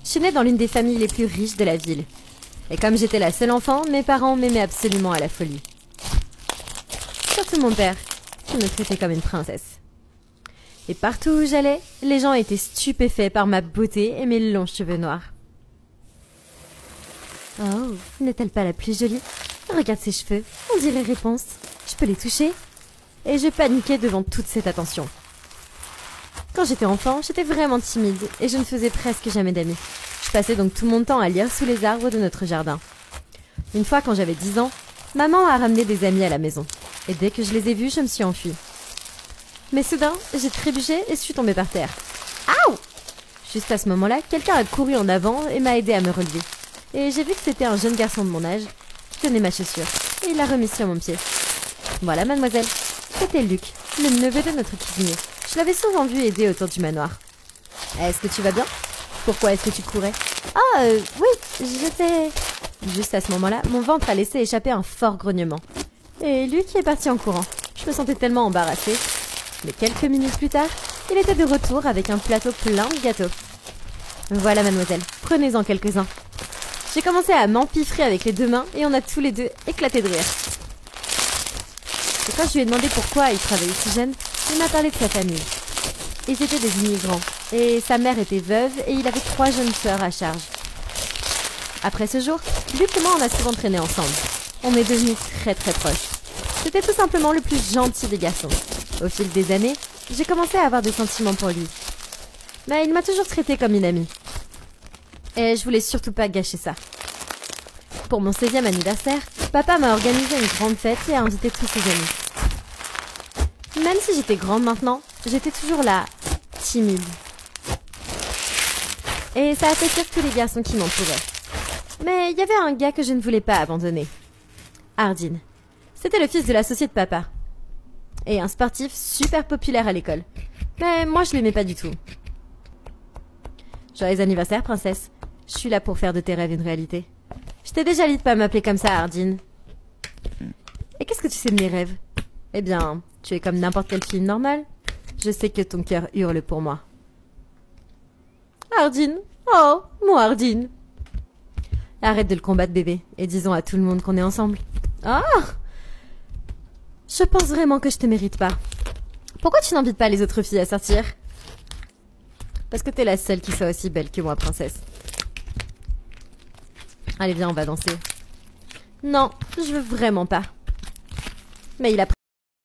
Je suis née dans l'une des familles les plus riches de la ville. Et comme j'étais la seule enfant, mes parents m'aimaient absolument à la folie. Surtout mon père, qui me traitait comme une princesse. Et partout où j'allais, les gens étaient stupéfaits par ma beauté et mes longs cheveux noirs. Oh, n'est-elle pas la plus jolie? Regarde ses cheveux, on dirait Réponse. Je peux les toucher? Et je paniquais devant toute cette attention. Quand j'étais enfant, j'étais vraiment timide et je ne faisais presque jamais d'amis. Je passais donc tout mon temps à lire sous les arbres de notre jardin. Une fois, quand j'avais 10 ans, maman a ramené des amis à la maison. Et dès que je les ai vus, je me suis enfuie. Mais soudain, j'ai trébuché et suis tombée par terre. Aouh! Juste à ce moment-là, quelqu'un a couru en avant et m'a aidé à me relever. Et j'ai vu que c'était un jeune garçon de mon âge qui tenait ma chaussure. Et il l'a remise sur mon pied. Voilà, mademoiselle. C'était Luc, le neveu de notre cuisinier. Je l'avais souvent vu aider autour du manoir. Est-ce que tu vas bien? Pourquoi est-ce que tu courais? Ah, oui, j'étais... Juste à ce moment-là, mon ventre a laissé échapper un fort grognement. Et Luc est parti en courant. Je me sentais tellement embarrassée. Mais quelques minutes plus tard, il était de retour avec un plateau plein de gâteaux. Voilà, mademoiselle, prenez-en quelques-uns. J'ai commencé à m'empiffrer avec les 2 mains et on a tous les 2 éclaté de rire. Et quand je lui ai demandé pourquoi il travaillait si jeune, il m'a parlé de sa famille. Ils étaient des immigrants, et sa mère était veuve et il avait 3 jeunes sœurs à charge. Après ce jour, Luc et moi on a souvent traîné ensemble. On est devenus très proches. C'était tout simplement le plus gentil des garçons. Au fil des années, j'ai commencé à avoir des sentiments pour lui. Mais il m'a toujours traité comme une amie. Et je voulais surtout pas gâcher ça. Pour mon 16e anniversaire, papa m'a organisé une grande fête et a invité tous ses amis. Même si j'étais grande maintenant, j'étais toujours là, timide. Et ça a fait pire tous les garçons qui m'entouraient. Mais il y avait un gars que je ne voulais pas abandonner. Hardin. C'était le fils de l'associé de papa. Et un sportif super populaire à l'école. Mais moi je l'aimais pas du tout. Joyeux anniversaire, princesse. Je suis là pour faire de tes rêves une réalité. Je t'ai déjà dit de pas m'appeler comme ça, Hardin. Et qu'est-ce que tu sais de mes rêves? Eh bien, tu es comme n'importe quelle fille normale. Je sais que ton cœur hurle pour moi. Hardin. Oh, mon Hardin. Arrête de le combattre, bébé, et disons à tout le monde qu'on est ensemble. Ah! Je pense vraiment que je te mérite pas. Pourquoi tu n'invites pas les autres filles à sortir? Parce que t'es la seule qui soit aussi belle que moi, princesse. Allez, viens, on va danser. Non, je veux vraiment pas. Mais il a pris